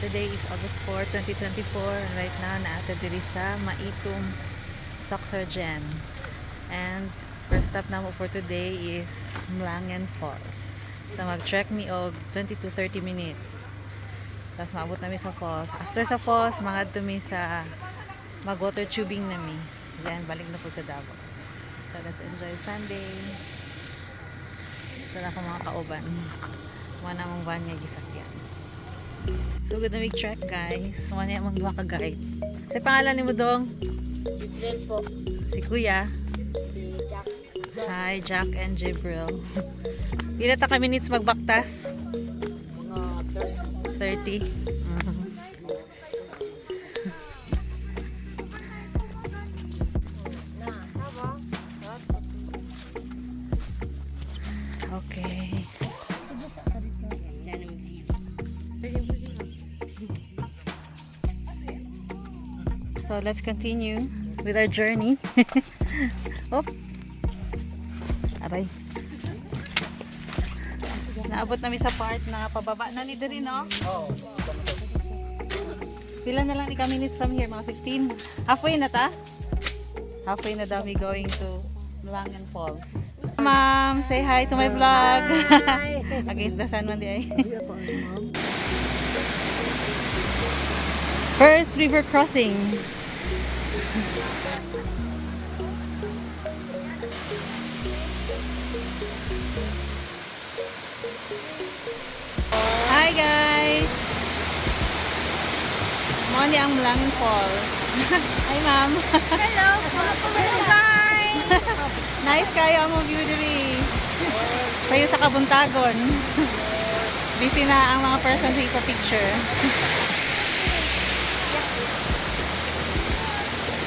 Today is August 4, 2024. And right now, naata diri sa Maitum Soxargen. And first stop namo for today is Mlangen Falls. So mag-trek mi og 20 to 30 minutes. Tapos maabot nami sa falls. After sa falls, mangadto mi sa mag-water tubing nami. Then balik na po sa Davao. So let's enjoy Sunday. Ito na ako mga kauban. Mga namang van nga gisakyan. So good na mag-trek guys. Mga niya mong duha ka guide. Sa pangalan ni mo dong? Jibril po. Si Kuya. Si Jack. Hi, Jack and Jibril. Pila ta ka minutes magbaktas? Mga 30. Okay. So let's continue with our journey. Oh. Aray. Naabot namin sa part na pababa na ni diri, no? Oo. Pila na lang ni ka minutes from here? Mga 15? Halfway na ta? Halfway na daw we going to Mlangen Falls. Ma'am, say hi to my vlog. Against the sun man di ay. First river crossing. Hi guys! Mo ni ang Mlangen Falls. Hi ma'am. Hello! Bye! Nice kayo ang view diri. Kayo sa Kabuntagon. Busy na ang mga person sa ipa-picture.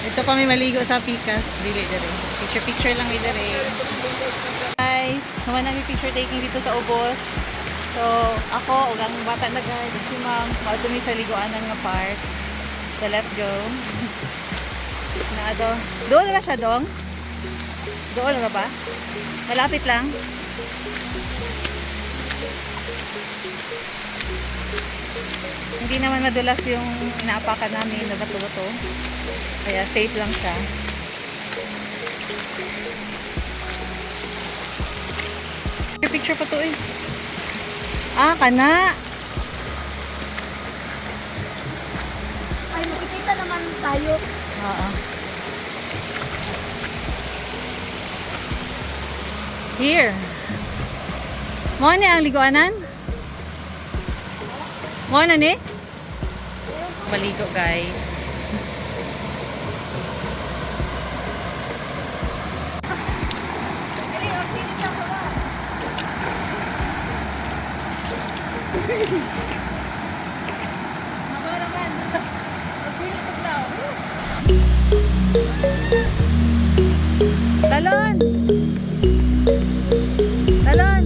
Ito pa may maligo sa Pikas. Dili diri. Picture lang may diri. Guys, naman namin picture taking dito sa Ubos. So, ako, ug ang bata na guys, si ma'am, maadumi sa liguanan nga part. So, let's go. Na do. Doon na siya dong. Doon na ba? Malapit lang. Hindi naman madulas yung inaapakan namin na bato-bato. Kaya safe lang siya. Picture pa to eh. Ah, kana. Ay, makikita naman tayo. Oo. Here. Mo ni ang liguanan? Mo na ni? Maligo guys. Talon! Talon!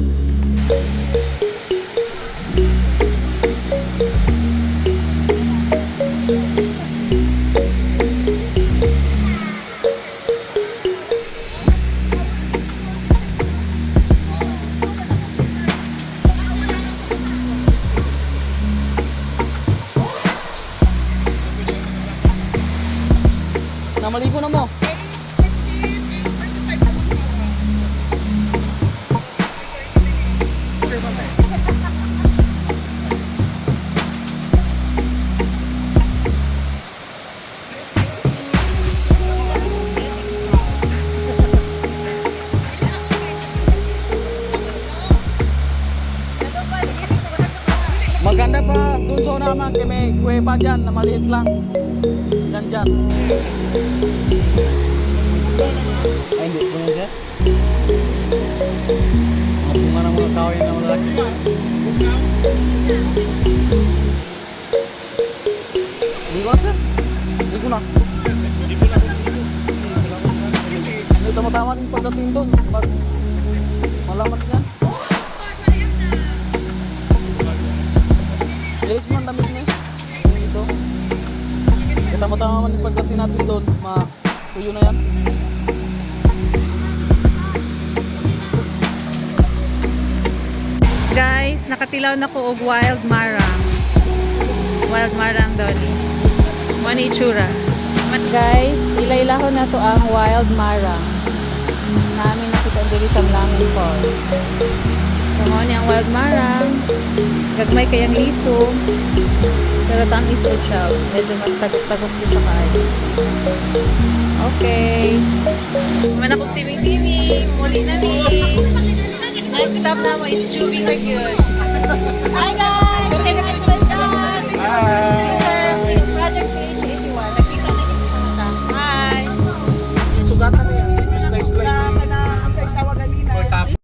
Namaligo na mo. Maganda pa dun sa naman kay may kuweba dyan na maliit lang. Yan dyan. Ay, hindi po yan siya. Mga bunga ng mga kahoy na malalaki. Hindi ko na sir. Hindi ko na. Hindi tama-tama din pagdating doon. Malamat yan. Yes man, damit niya. Ito. Tama-tama man yung pagdating natin doon. Tuyo na yan. Guys, nakatilaw na ko og wild marang. wild marang Dolly. Mani itsura. Guys, ilailahon na to ang wild marang. Namin nakita diri sa Mlangin Falls. Kamo ni ang wild marang. Gagmay kayang liso. Pero tamis po siya. Medyo mas tagok-tagok din sa kayo. Okay. Mana po swimming. Muli na ni. Next stop na mo is Chubby Lagoon. Hi guys!